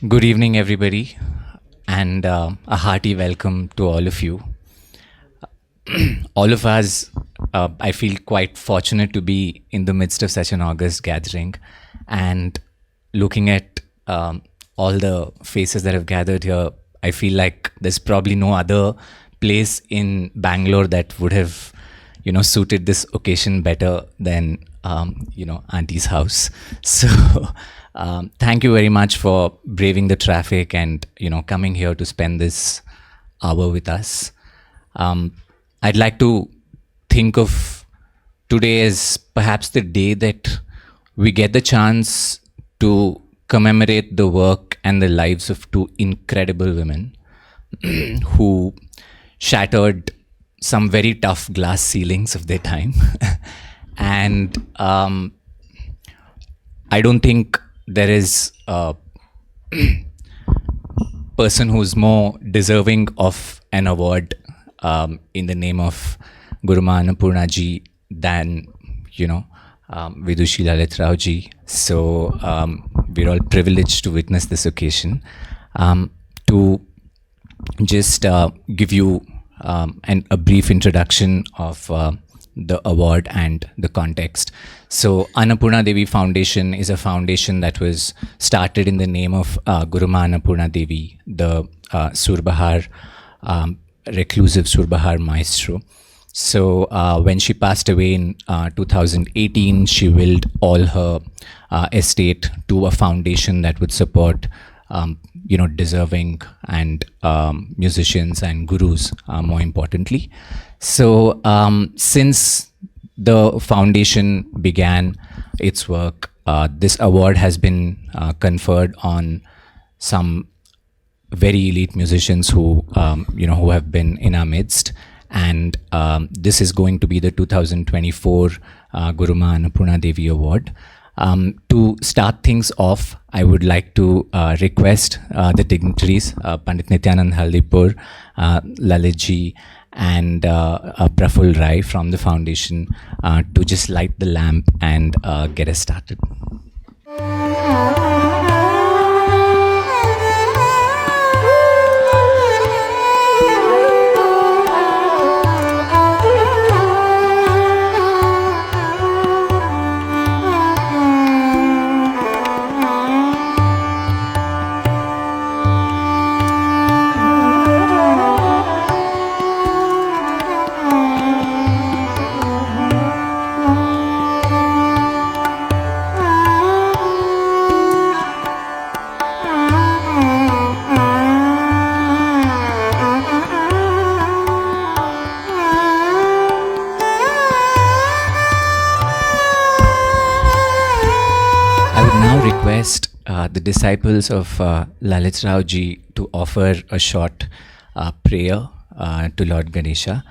Good evening, everybody, and a hearty welcome to all of you. All of us, I feel quite fortunate to be in the midst of such an august gathering, and looking at all the faces that have gathered here, I feel like there's probably no other place in Bangalore that would have, suited this occasion better than, Auntie's house. So, thank you very much for braving the traffic and, coming here to spend this hour with us. I'd like to think of today as perhaps the day that we get the chance to commemorate the work and the lives of two incredible women who shattered some very tough glass ceilings of their time. And I don't think there is a person who's more deserving of an award in the name of Gurumaa Annapurna Ji than, Vidushi Lalith ji. So we're all privileged to witness this occasion. To just give you a brief introduction of the award and the context. So Annapurna Devi Foundation is a foundation that was started in the name of Gurumaa Annapurna Devi, the Surbahar, reclusive Surbahar maestro. So when she passed away in 2018, she willed all her estate to a foundation that would support deserving and musicians and gurus, more importantly. So since the foundation began its work, this award has been conferred on some very elite musicians who have been in our midst. And this is going to be the 2024 Gurumaa Annapurna Devi Award. To start things off, I would like to request the dignitaries, Pandit Nityananda, Hallipura, Lalith ji, and Praful Rai from the foundation to just light the lamp and get us started. The disciples of Lalith ji to offer a short prayer to Lord Ganesha.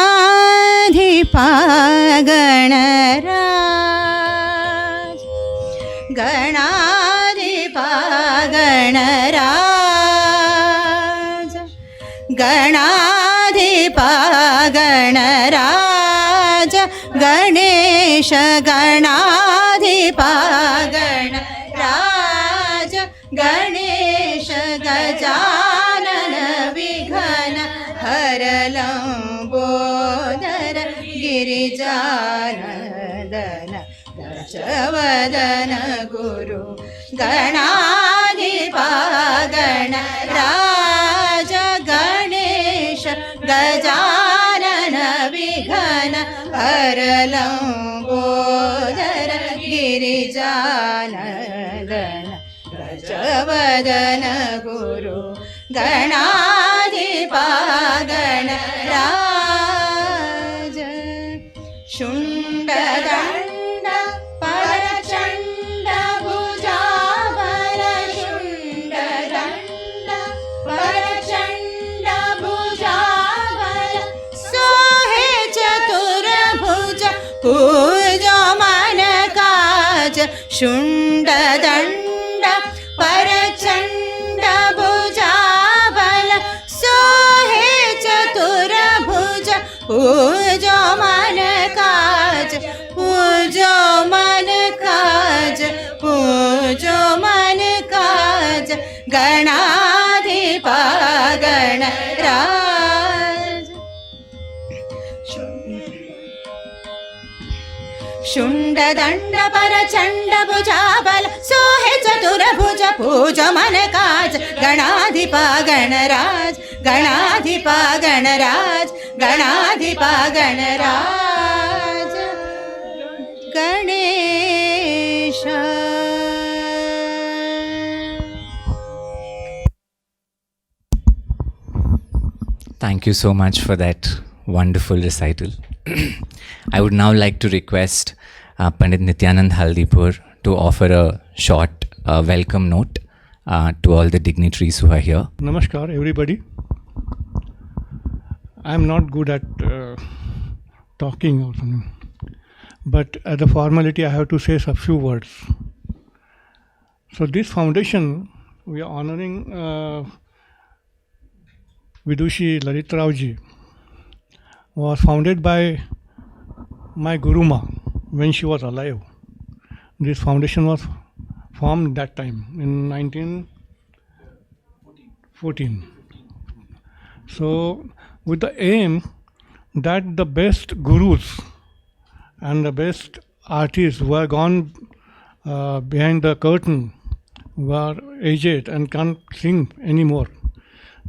गणाधिपा गणराज गणाधिपा गणराज गणाधिपा गणराज गणेश गणाधिपा गणराज गणेश गजानन विघ्न हरलंबोदर गिरिजानंदन दशवदन गुरु गणाधिपा गणराज लम्बोदर गिरिजानन्दन गजवदन गुरु गणाधिपा गणराज शुण्डदण्ड परचण्ड भुजाबल शुण्डदण्ड परचण्ड भुजाबल सोहे चतुर्भुज पूजो मन काज शुण्डदण्ड परचण्ड भुजाबल सोहे चतुर्भुज पूजो मन काज पूजो मन काज पूजो मन काज गणाधिपा गणराज शुण्डदण्ड परचण्ड भुजाबल सोहे चतुर्भुज पूज मन काज गणाधिपा गणराज गणाधिपा गणराज गणाधिपा गणराज Ganesh Thank you so much for that wonderful recital. I would now like to request Pandit Nityananda Hallipur to offer a short welcome note to all the dignitaries who are here. Namaskar, everybody. I am not good at talking or something, but as a formality, I have to say a few words. So, this foundation, we are honoring Vidushi Lalith was founded by my Gurumaa when she was alive. This foundation was formed that time in 1914. So, with the aim that the best gurus and the best artists who are gone behind the curtain, who are aged and can't sing anymore,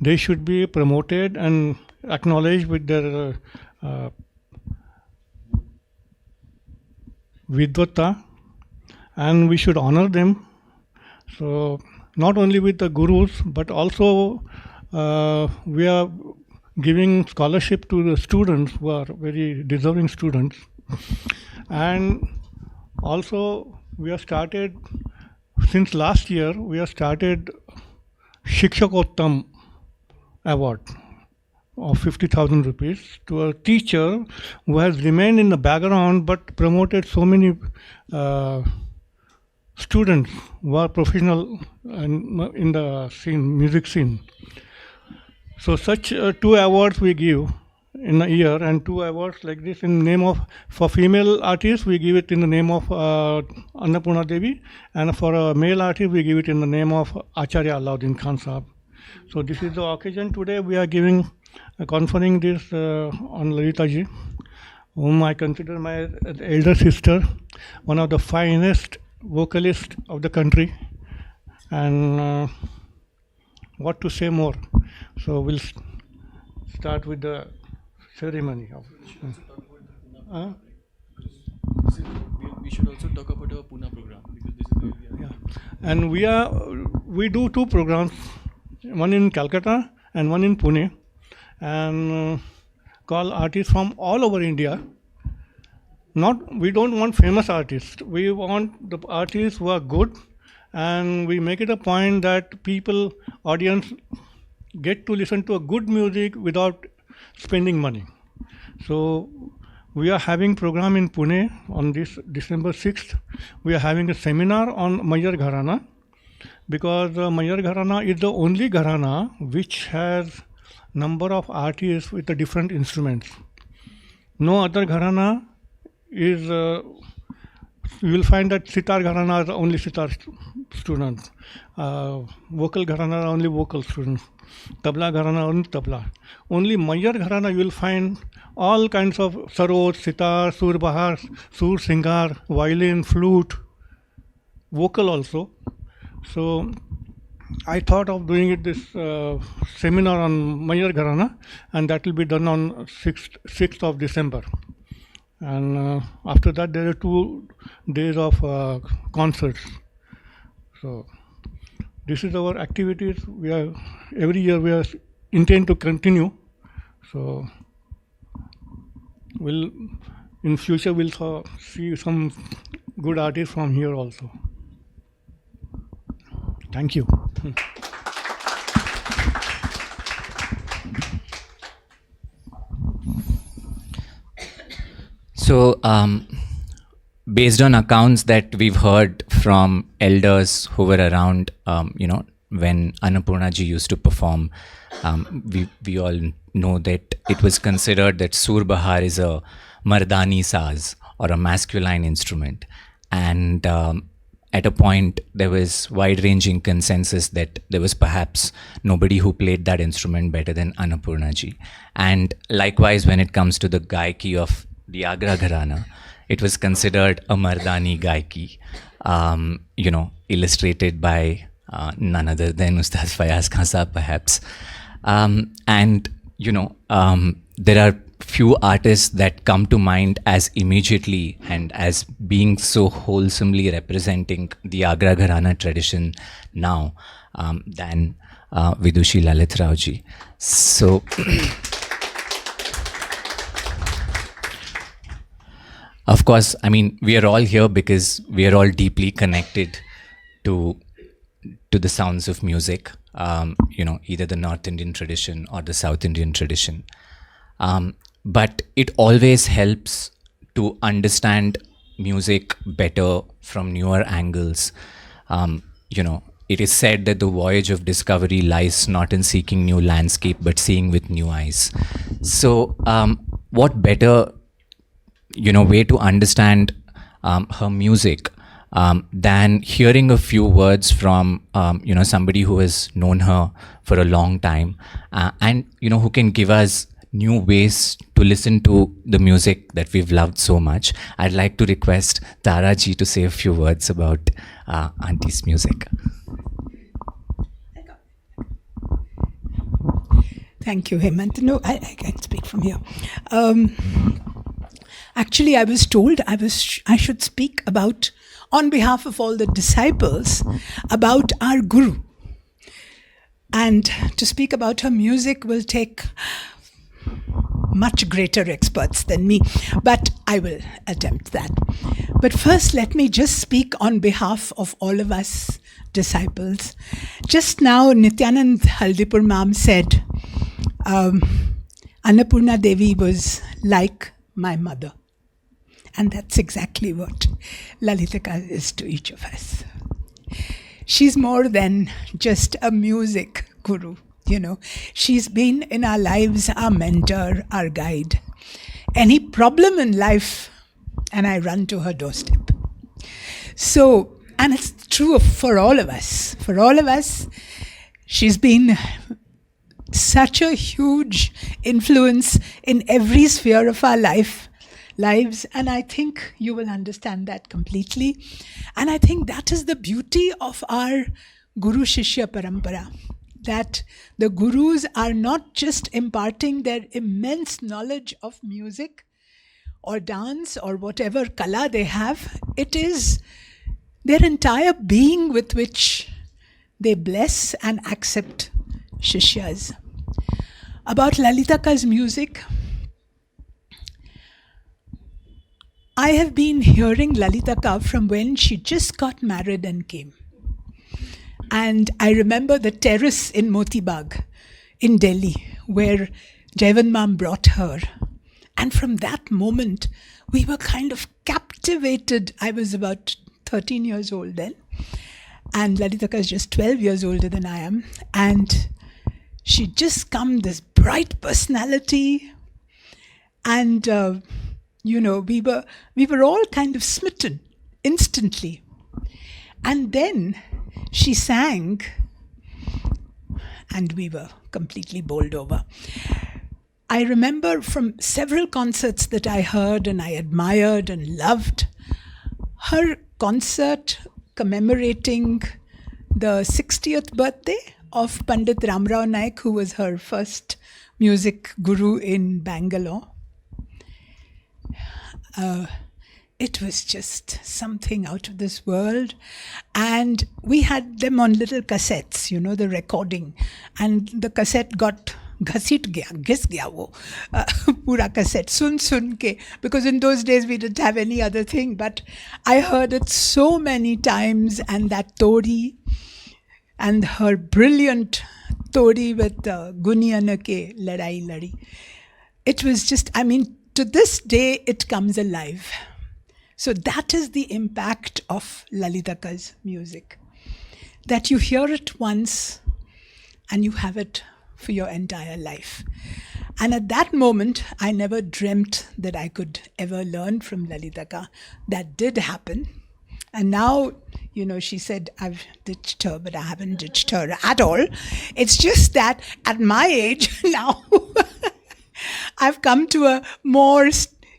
they should be promoted and acknowledged with their vidvata, and we should honor them. So not only with the gurus, but also we are giving scholarship to the students who are very deserving students. And also we have started, since last year, we have started Shikshakottam award of 50,000 rupees to a teacher who has remained in the background but promoted so many students who are professional in the scene, music scene. So such 2 awards we give in a year, and 2 awards like this in name of, for female artists we give it in the name of Annapurna Devi, and for a male artist we give it in the name of Acharya Alauddin Khan Sahab. So this is the occasion today we are giving, conferring this on Lalita ji, whom I consider my elder sister, one of the finest vocalists of the country, and what to say more. So we'll start with the ceremony of. We should also talk about our Pune program, because this is where we are. Yeah, and we do 2 programs, one in Calcutta and one in Pune, and call artists from all over India. We don't want famous artists. We want the artists who are good, and we make it a point that audience get to listen to a good music without spending money. So we are having program in Pune on this December 6th. We are having a seminar on Mayar Gharana, because Mayar Gharana is the only Gharana which has number of artists with the different instruments. No other Gharana is, you will find that sitar Gharana is only sitar students, vocal Gharana are only vocal students, tabla Gharana only tabla. Only Mayar Gharana you will find all kinds of sarod, sitar, sur bahar, sur singar, violin, flute, vocal also. So I thought of doing this seminar on Mayar Gharana, and that will be done on 6th of December. And after that, there are 2 days of concerts. So this is our activities. We are every year we are intend to continue. So we'll in future we'll see some good artists from here also. Thank you. So, based on accounts that we've heard from elders who were around, when Annapurna ji used to perform, we all know that it was considered that Sur Bahar is a Mardani saz or a masculine instrument. And at a point, there was wide-ranging consensus that there was perhaps nobody who played that instrument better than Annapurna ji. And likewise, when it comes to the gaiki of the Agra Gharana, it was considered a Mardani gaiki, illustrated by none other than Ustad Fayaz Khan Sahab, perhaps. There are few artists that come to mind as immediately and as being so wholesomely representing the Agra Gharana tradition now than Vidushi Lalith Rao ji. So, of course, I mean, we are all here because we are all deeply connected to the sounds of music, either the North Indian tradition or the South Indian tradition. But it always helps to understand music better from newer angles. It is said that the voyage of discovery lies not in seeking new landscape, but seeing with new eyes. So, what better way to understand her music than hearing a few words from somebody who has known her for a long time and who can give us new ways to listen to the music that we've loved so much. I'd like to request Tara ji to say a few words about Auntie's music. Thank you, Hemant. No, I can speak from here. Actually, I was told I should speak about, on behalf of all the disciples, about our Guru. And to speak about her music will take much greater experts than me, but I will attempt that. But first, let me just speak on behalf of all of us disciples. Just now, Nityananda Hallipura Ma'am said, Annapurna Devi was like my mother. And that's exactly what Lalitaka is to each of us. She's more than just a music guru, She's been in our lives our mentor, our guide. Any problem in life, and I run to her doorstep. So, and it's true for all of us. For all of us, she's been such a huge influence in every sphere of our lives, and I think you will understand that completely. And I think that is the beauty of our Guru Shishya Parampara, that the Gurus are not just imparting their immense knowledge of music or dance or whatever kala they have, it is their entire being with which they bless and accept Shishyas. About Lalitaka's music, I have been hearing Lalitaka from when she just got married and came. And I remember the terrace in Moti Bagh in Delhi where Jaivan Ma'am brought her. And from that moment, we were kind of captivated. I was about 13 years old then. And Lalitaka is just 12 years older than I am. And she just come this bright personality. And we were all kind of smitten instantly. And then she sang, and we were completely bowled over. I remember from several concerts that I heard and I admired and loved, her concert commemorating the 60th birthday of Pandit Ramrao Naik, who was her first music guru in Bangalore. It was just something out of this world. And we had them on little cassettes, you know, the recording. And the cassette got घसीट गया, घिस गया वो पूरा cassette सुन के, because in those days we didn't have any other thing, but I heard it so many times. And that Tori and her brilliant Tori with Guniyana ke Ladai Ladi, it was just, I mean, to this day it comes alive. So that is the impact of Lalitaka's music, that you hear it once and you have it for your entire life. And at that moment, I never dreamt that I could ever learn from Lalitaka. That did happen. And now, you know, she said, I've ditched her, but I haven't ditched her at all. It's just that at my age now, I've come to a more,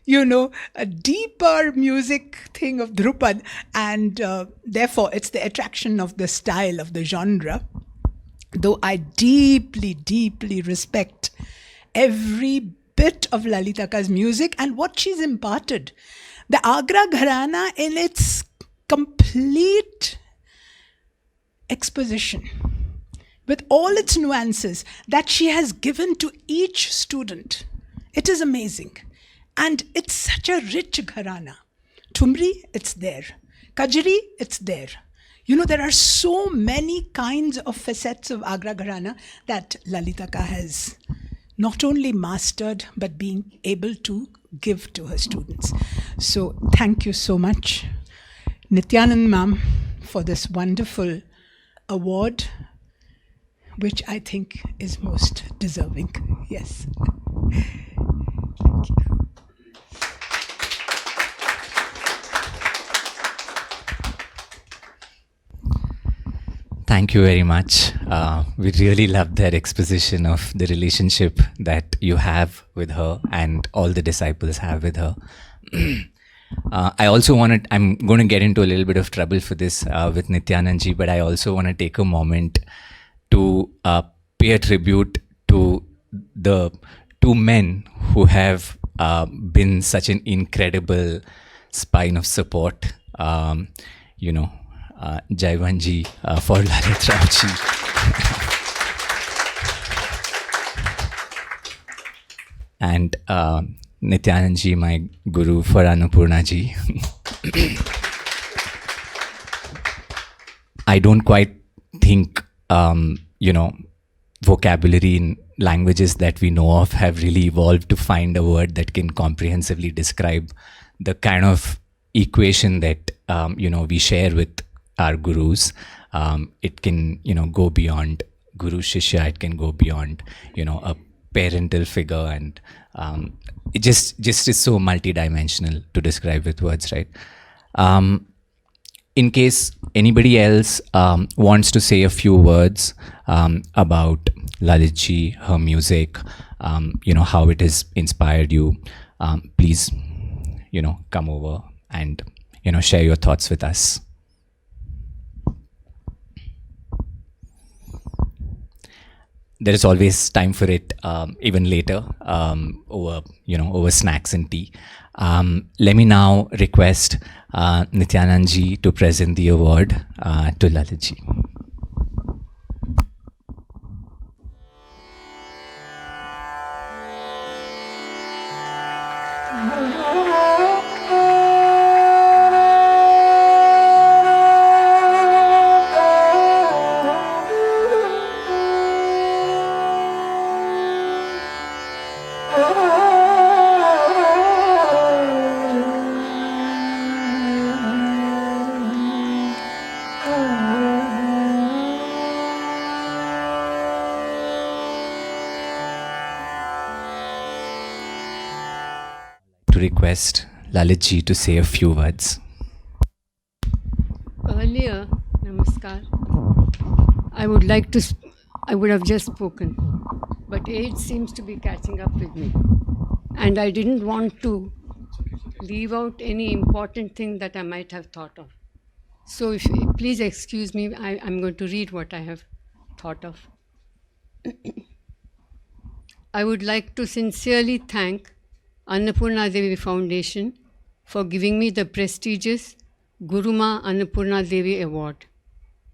you know, a deeper music thing of Drupad. And therefore, it's the attraction of the style, of the genre. Though I deeply, deeply respect every bit of Lalitaka's music and what she's imparted. The Agra Gharana in its complete exposition, with all its nuances that she has given to each student. It is amazing. And it's such a rich Gharana. Thumri, it's there. Kajri, it's there. You know, there are so many kinds of facets of Agra Gharana that Lalitaka has not only mastered, but being able to give to her students. So thank you so much, Nityananda ma'am, for this wonderful award, which I think is most deserving. Yes. Thank you. Thank you very much. We really loved that exposition of the relationship that you have with her and all the disciples have with her. I also I'm going to get into a little bit of trouble for this with Nityananji, but I also want to take a moment to pay a tribute to the two men who have been such an incredible spine of support. You know, Jaivanji for Lalit Ravji. And Nityananji, my guru, for Annapurnaji. I don't quite think, you know, vocabulary in languages that we know of have really evolved to find a word that can comprehensively describe the kind of equation that, you know, we share with our gurus. It can, you know, go beyond Guru Shishya, it can go beyond, you know, a parental figure, and it just is so multidimensional to describe with words, right? In case anybody else wants to say a few words about Lalitji, her music, you know, how it has inspired you, please, you know, come over and, you know, share your thoughts with us. There is always time for it, even later, over snacks and tea. Let me now request Nityanandji to present the award to Lalitji. To request Lalitji to say a few words. Earlier, namaskar, I would have just spoken, but age seems to be catching up with me, and I didn't want to leave out any important thing that I might have thought of. So if please excuse me, I'm going to read what I have thought of. I would like to sincerely thank Annapurna Devi Foundation for giving me the prestigious Gurumaa Annapurna Devi Award.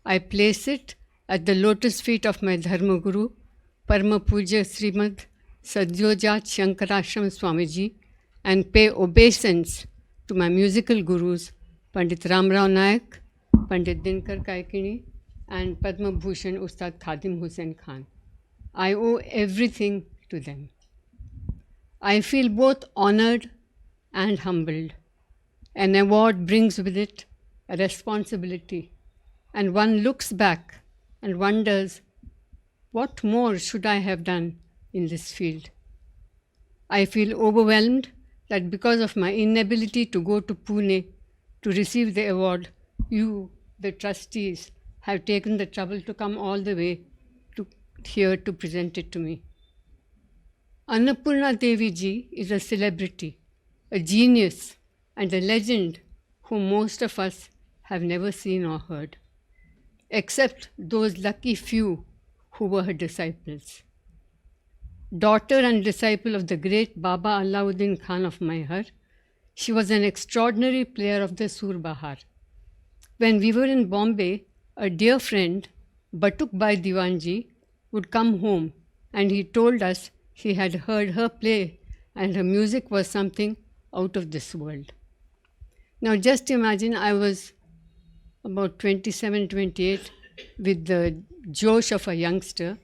I place it at the lotus feet of my Dharma Guru, Parma Puja Srimad Sadyojat Shankarashram Swamiji, and pay obeisance to my musical gurus, Pandit Ramrao Nayak, Pandit Dinkar Kaikini, and Padma Bhushan Ustad Khadim Hussain Khan. I owe everything to them. I feel both honored and humbled. An award brings with it a responsibility, and one looks back and wonders, what more should I have done in this field? I feel overwhelmed that because of my inability to go to Pune to receive the award, you, the trustees, have taken the trouble to come all the way to here to present it to me. Annapurna Devi ji is a celebrity, a genius, and a legend whom most of us have never seen or heard, except those lucky few who were her disciples. Daughter and disciple of the great Baba Alauddin Khan of Maihar, she was an extraordinary player of the Sur Bahar. When we were in Bombay, a dear friend, Batuk Bhai Diwanji, would come home, and he told us he had heard her play and her music was something out of this world. Now just imagine I was about 27, 28 with the josh of a youngster.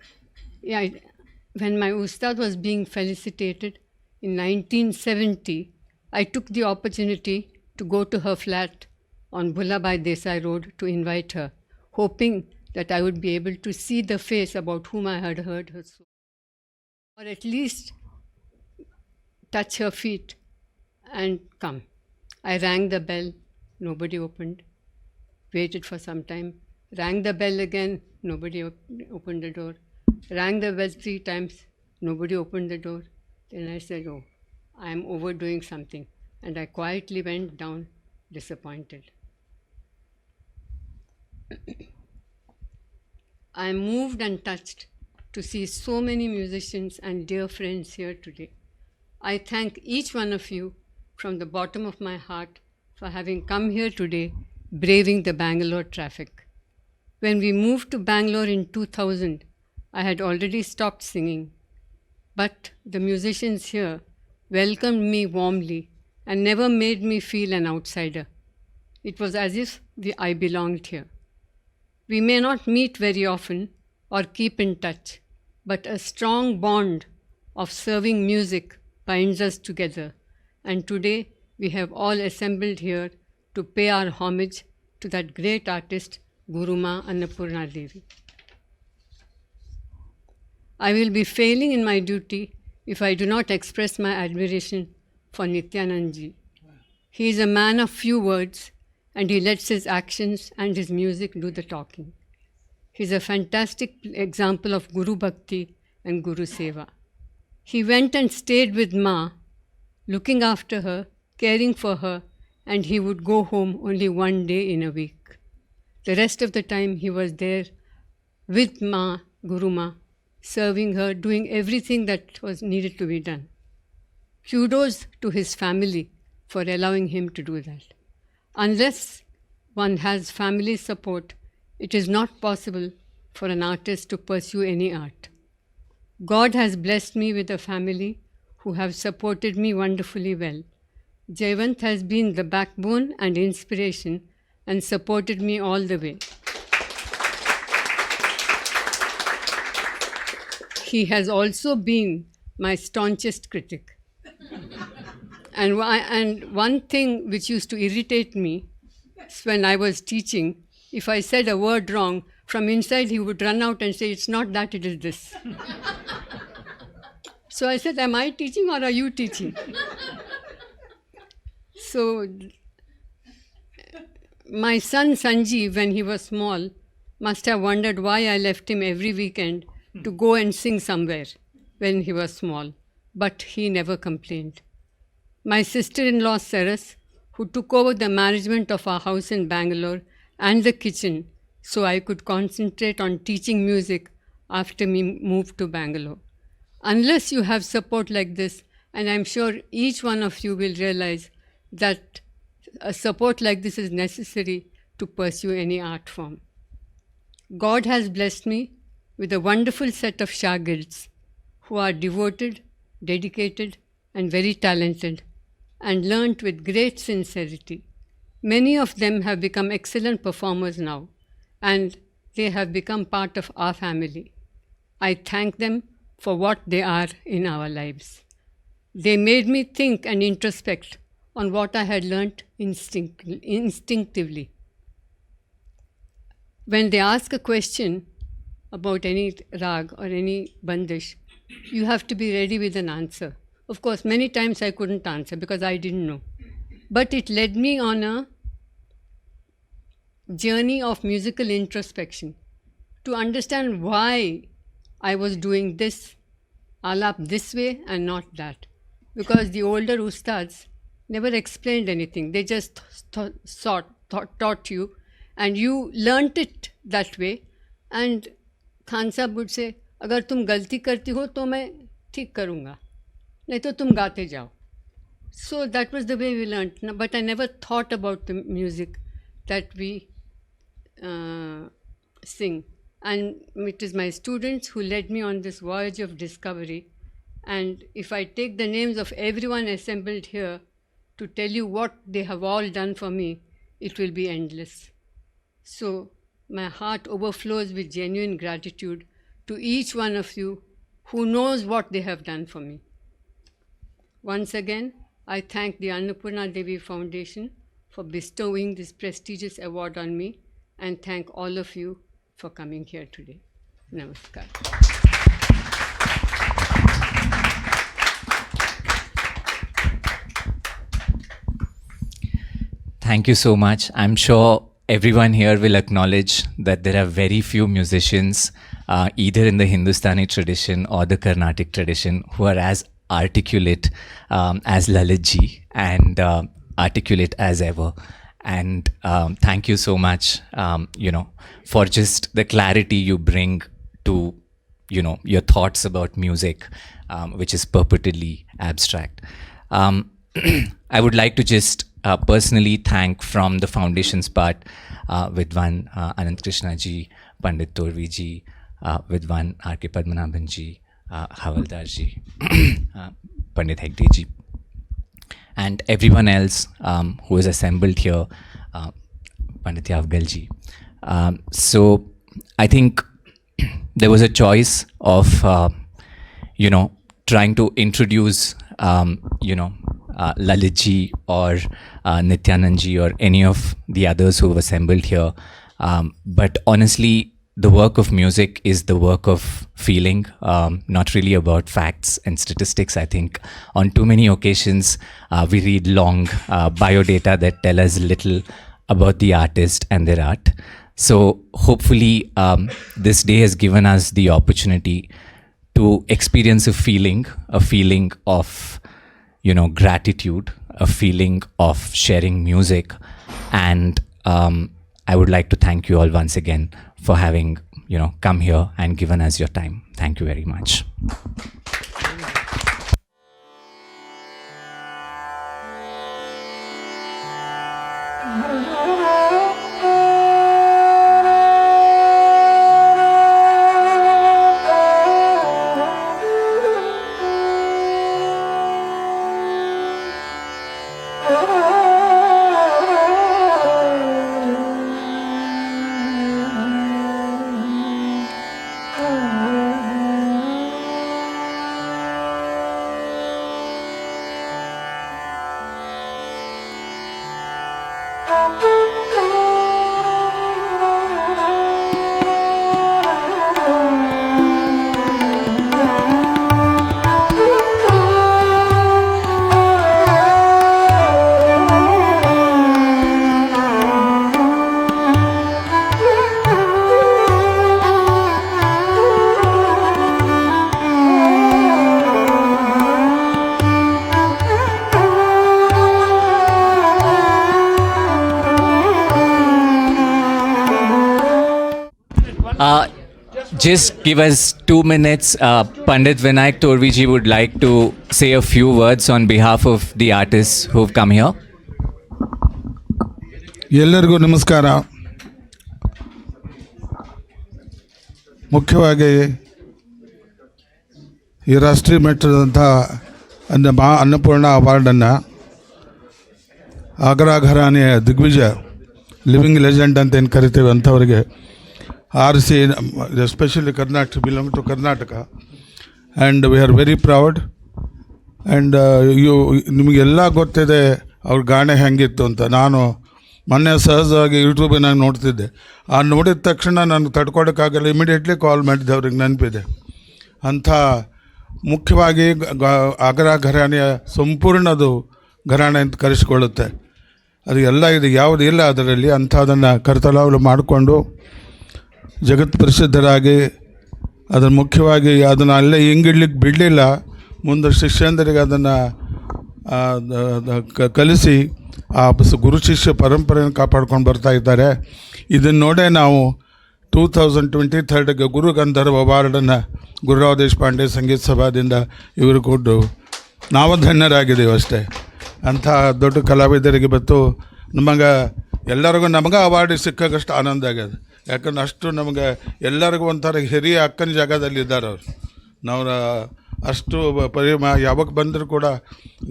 When my Ustad was being felicitated in 1970, I took the opportunity to go to her flat on Bhullabai Desai Road to invite her, hoping that I would be able to see the face about whom I had heard her soul, or at least touch her feet and come. I rang the bell, nobody opened. Waited for some time, rang the bell again, nobody opened the door. Rang the bell 3 times, nobody opened the door. Then I said, oh, I am overdoing something. And I quietly went down, disappointed. I am moved and touched to see so many musicians and dear friends here today. I thank each one of you from the bottom of my heart for having come here today, braving the Bangalore traffic. When we moved to Bangalore in 2000, I had already stopped singing, but the musicians here welcomed me warmly and never made me feel an outsider. It was as if I belonged here. We may not meet very often or keep in touch, but a strong bond of serving music binds us together, and today we have all assembled here to pay our homage to that great artist, Gurumaa Annapurna Devi. I will be failing in my duty if I do not express my admiration for Nityananda ji. He is a man of few words, and he lets his actions and his music do the talking. He is a fantastic example of Guru Bhakti and Guru Seva. He went and stayed with Ma, looking after her, caring for her, and he would go home only one day in a week. The rest of the time he was there with Ma, Gurumaa, serving her, doing everything that was needed to be done. Kudos to his family for allowing him to do that. Unless one has family support, it is not possible for an artist to pursue any art. God has blessed me with a family who have supported me wonderfully well. Jayavant has been the backbone and inspiration and supported me all the way. He has also been my staunchest critic. And one thing which used to irritate me when I was teaching, if I said a word wrong, from inside he would run out and say, it's not that, it is this. So I said, am I teaching or are you teaching? So my son Sanjeev, when he was small, must have wondered why I left him every weekend to go and sing somewhere when he was small. But he never complained. My sister-in-law Saras, who took over the management of our house in Bangalore and the kitchen so I could concentrate on teaching music after we moved to Bangalore. Unless you have support like this, and I'm sure each one of you will realize that a support like this is necessary to pursue any art form. God has blessed me with a wonderful set of shagirds who are devoted, dedicated, and very talented, and learnt with great sincerity. Many of them have become excellent performers now, and they have become part of our family. I thank them for what they are in our lives. They made me think and introspect on what I had learnt instinctively. When they ask a question about any rag or any bandish, you have to be ready with an answer. Of course, many times I couldn't answer because I didn't know. But it led me on a journey of musical introspection to understand why I was doing this alap this way and not that. Because the older ustads never explained anything. They just taught you, and you learnt it that way. And Khan Sahab would say, अगर तुम गलती करती हो तो मैं ठीक करूँगा, नहीं तो तुम गाते जाओ. So that was the way we learnt. But I never thought about the music that we sing. And it is my students who led me on this voyage of discovery. And if I take the names of everyone assembled here to tell you what they have all done for me, it will be endless. So my heart overflows with genuine gratitude to each one of you who knows what they have done for me. Once again, I thank the Annapurna Devi Foundation for bestowing this prestigious award on me, and thank all of you for coming here today. Namaskar. Thank you so much. I'm sure everyone here will acknowledge that there are very few musicians, either in the Hindustani tradition or the Carnatic tradition, who are as articulate as Lalit ji, and articulate as ever. And thank you so much, for just the clarity you bring to, your thoughts about music, which is purportedly abstract. I would like to just personally thank from the foundation's part, Vidwan Anant Krishna ji, Pandit Torvi ji, Vidwan R.K. Padmanabhan ji, Havaldar ji, Pandit Hegde ji, and everyone else who is assembled here, Pandit Yavgal ji. So I think there was a choice of, trying to introduce, Lalit ji or Nityananda ji or any of the others who have assembled here. But honestly, the work of music is the work of feeling, not really about facts and statistics. I think on too many occasions, we read long biodata that tell us little about the artist and their art. So hopefully this day has given us the opportunity to experience a feeling of, gratitude, a feeling of sharing music. And I would like to thank you all once again for having, come here and given us your time. Thank you very much. Just give us 2 minutes. Pandit Vinayak Torviji would like to say a few words on behalf of the artists who've come here. ಎಲ್ಲರಿಗೂ ನಮಸ್ಕಾರ. ಮುಖ್ಯವಾಗಿ ಈ ರಾಷ್ಟ್ರೀಯ ಮಟ್ಟದಂಥ ಅನ್ನಪೂರ್ಣ ಅವಾರ್ಡನ್ನು ಆಗ್ರಾ ಘರಾನೆಯ ದಿಗ್ವಿಜಯ living legend ಅಂತ ಏನು ಕರಿತೀವಿ ಅಂಥವ್ರಿಗೆ ಆರಿಸಿ, especially Karnataka, belong to Karnataka, and we are very proud. And ನಿಮಗೆಲ್ಲ ಗೊತ್ತಿದೆ ಅವ್ರ ಗಾಣೆ ಹೆಂಗಿತ್ತು ಅಂತ. ನಾನು ಮೊನ್ನೆ ಸಹಜವಾಗಿ ಯೂಟ್ಯೂಬಿನಾಗ ನೋಡ್ತಿದ್ದೆ. ಆ ನೋಡಿದ ತಕ್ಷಣ ನಾನು ತಡ್ಕೊಳಕ್ಕಾಗಲ್ಲ, ಇಮಿಡಿಯೇಟ್ಲಿ ಕಾಲ್ ಮಾಡಿದ್ದೆ, ಅವ್ರಿಗೆ ನೆನಪಿದೆ. ಅಂಥ ಮುಖ್ಯವಾಗಿ ಆಗ್ರಾ ಘರಾಣೆಯ ಸಂಪೂರ್ಣದು ಘರಾಣೆ ಅಂತ ಕರೆಸಿಕೊಳ್ಳುತ್ತೆ. ಅದು ಎಲ್ಲ ಇದು ಯಾವುದು ಇಲ್ಲ ಅದರಲ್ಲಿ. ಅಂಥದನ್ನು ಕರ್ತಲಾವಲು ಮಾಡಿಕೊಂಡು ಜಗತ್ ಪ್ರಸಿದ್ಧರಾಗಿ, ಅದನ್ನು ಮುಖ್ಯವಾಗಿ ಅದನ್ನು ಅಲ್ಲೇ ಹಿಂಗಿಡ್ಲಿಕ್ಕೆ ಬಿಡಲಿಲ್ಲ. ಮುಂದೆ ಶಿಷ್ಯಂದರಿಗೆ ಅದನ್ನು ಕಲಿಸಿ ಆ ಗುರು ಶಿಷ್ಯ ಪರಂಪರೆಯನ್ನು ಕಾಪಾಡ್ಕೊಂಡು ಬರ್ತಾ ಇದ್ದಾರೆ. ಇದನ್ನು ನೋಡೇ ನಾವು 2023 ಗುರು ಗಂಧರ್ವ ಅವಾರ್ಡನ್ನು ಗುರುರಾವ್ ದೇಶಪಾಂಡೆ ಸಂಗೀತ ಸಭಾದಿಂದ ಇವರು ಕೊಟ್ಟು ನಾವು ಧನ್ಯರಾಗಿದ್ದೀವಿ ಅಷ್ಟೇ. ಅಂಥ ದೊಡ್ಡ ಕಲಾವಿದರಿಗೆ ಬತ್ತು ಎಲ್ಲರಿಗೂ ನಮಗೆ ಅವಾರ್ಡ್ ಸಿಕ್ಕಾಗಷ್ಟು ಆನಂದ ಆಗ್ಯದ. ಯಾಕಂದ್ರೆ ಅಷ್ಟು ನಮಗೆ ಎಲ್ಲರಿಗೂ ಒಂಥರ ಹಿರಿಯ ಅಕ್ಕನ ಜಾಗದಲ್ಲಿ ಇದ್ದಾರೆ ಅವರು. ನಾವು ಅಷ್ಟು ಯಾವಾಗ ಬಂದರೂ ಕೂಡ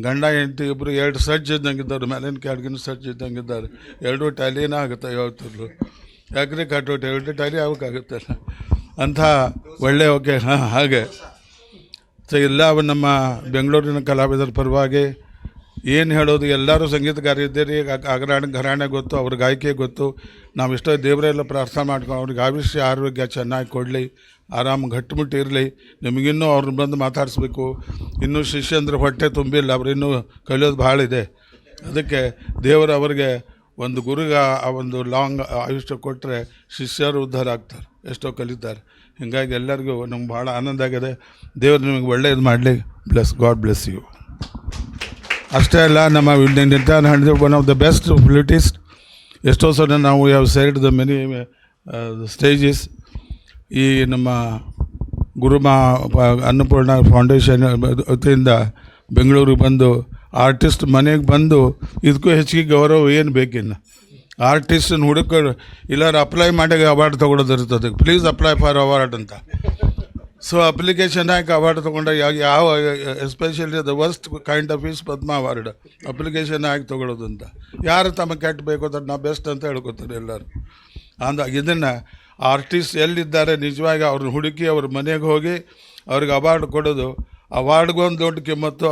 ಗಂಡ ಹೆಂಡತಿ ಇಬ್ಬರು 2 ಸಜ್ಜು ಇದ್ದಂಗಿದ್ದಾರೆ, ಮೇಲಿನ ಕೆಳಗಿನ ಸಜ್ಜು ಇದ್ದಂಗಿದ್ದಾರೆ. 2 ಟ್ಯಾಲಿನ ಆಗುತ್ತೆ ಯಾವತ್ತೂ. ಯಾಕ್ರಿ ಕಟ್ಟೋಟು 2 ಟ್ಯಾಲಿ ಆಗೋಕ್ಕಾಗುತ್ತಲ್ಲ ಅಂಥ ಒಳ್ಳೆಯ ಓಕೆ. ಹಾಗೆ ಸೊ ಎಲ್ಲ ನಮ್ಮ ಬೆಂಗಳೂರಿನ ಕಲಾವಿದರ ಪರವಾಗಿ ಏನು ಹೇಳೋದು, ಎಲ್ಲರೂ ಸಂಗೀತಗಾರ ಇದ್ದೀರಿ. ಘರಾಣೆ ಗೊತ್ತು, ಅವ್ರ ಗಾಯಕಿ ಗೊತ್ತು. ನಾವು ಇಷ್ಟೋ ದೇವರೆಲ್ಲ ಪ್ರಾರ್ಥನೆ ಮಾಡ್ಕೊಂಡು ಅವ್ರಿಗೆ ಆಯುಷ್ಯ ಆರೋಗ್ಯ ಚೆನ್ನಾಗಿ ಕೊಡಲಿ, ಆರಾಮ ಗಟ್ಟಿಮುಟ್ಟಿ ಇರಲಿ. ನಿಮಗಿನ್ನೂ ಅವ್ರನ್ನ ಬಂದು ಮಾತಾಡಿಸ್ಬೇಕು. ಇನ್ನೂ ಶಿಷ್ಯಂದ್ರೆ ಹೊಟ್ಟೆ ತುಂಬಿಲ್ಲ, ಅವ್ರು ಇನ್ನೂ ಕಲಿಯೋದು ಭಾಳ ಇದೆ. ಅದಕ್ಕೆ ದೇವರು ಅವರಿಗೆ ಒಂದು ಗುರುಗ ಒಂದು ಲಾಂಗ್ ಆಯುಷ್ಯ ಕೊಟ್ಟರೆ ಶಿಷ್ಯರು ಉದ್ಧಾರ ಆಗ್ತಾರೆ, ಎಷ್ಟೋ ಕಲಿತಾರೆ. ಹೀಗಾಗಿ ಎಲ್ಲರಿಗೂ ನಮ್ಗೆ ಭಾಳ ಆನಂದ ಆಗಿದೆ. ದೇವರು ನಿಮಗೆ ಒಳ್ಳೆಯದು ಮಾಡಲಿ. God bless you. ಅಷ್ಟೇ ಅಲ್ಲ, ನಮ್ಮ Nithyananda one of the best flutist. ಎಷ್ಟೋ ಸಲ ನಾವು have side the many stages. ಈ ನಮ್ಮ ಗುರುಮಾ ಅನ್ನಪೂರ್ಣ ಫೌಂಡೇಶನ್ ವತಿಯಿಂದ ಬೆಂಗಳೂರಿಗೆ ಬಂದು ಆರ್ಟಿಸ್ಟ್ ಮನೆಗೆ ಬಂದು ಇದಕ್ಕೂ ಹೆಚ್ಚಿಗೆ ಗೌರವ ಏನು ಬೇಕಿನ್ನು. ಆರ್ಟಿಸ್ಟನ್ನು ಹುಡುಕರು ಇಲ್ಲಾರು ಅಪ್ಲೈ ಮಾಡಿ ಅವಾರ್ಡ್ ತೊಗೊಳೋದು ಇರ್ತದೆ. ಪ್ಲೀಸ್ ಅಪ್ಲೈ ಫಾರ್ ಅವಾರ್ಡ್ ಅಂತ. ಸೊ ಅಪ್ಲಿಕೇಶನ್ ಹಾಕಿ ಅವಾರ್ಡ್ ತೊಗೊಂಡ್ರೆ ಯಾವ especially the worst kind of is Padma award. Application ಹಾಕಿ ತೊಗೊಳೋದು ಅಂತ. ಯಾರು ತಮಗೆ ಕೆಟ್ಟ ಬೇಕು ಅಂತ ನಾವು ಬೆಸ್ಟ್ ಅಂತ ಹೇಳ್ಕೊತಾರೆ ಎಲ್ಲರೂ. ಇದನ್ನು ಆರ್ಟಿಸ್ಟ್ ಎಲ್ಲಿದ್ದಾರೆ ನಿಜವಾಗಿ ಅವ್ರನ್ನ ಹುಡುಕಿ ಅವ್ರ ಮನೆಗೆ ಹೋಗಿ ಅವ್ರಿಗೆ ಅವಾರ್ಡ್ ಕೊಡೋದು, ಅವಾರ್ಡ್ಗೂ ಒಂದು ದೊಡ್ಡ ಕಿಮ್ಮತ್ತು,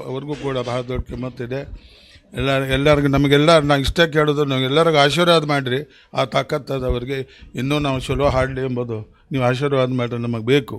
ಅವ್ರಿಗೂ ಕೂಡ ಬಹಳ ದೊಡ್ಡ ಕಿಮ್ಮತ್ತಿದೆ. ಎಲ್ಲರಿಗೂ ನಮಗೆಲ್ಲ ನಾವು ಇಷ್ಟೇ ಕೇಳೋದು, ನಾವೆಲ್ಲರಿಗೂ ಆಶೀರ್ವಾದ ಮಾಡಿರಿ. ಆ ತಾಕತ್ತದ ಅವ್ರಿಗೆ ಇನ್ನೂ ನಾವು ಚಲೋ ಹಾಡಲಿ ಎಂಬುದು ನೀವು ಆಶೀರ್ವಾದ ಮಾಡಿರಿ, ನಮಗೆ ಬೇಕು.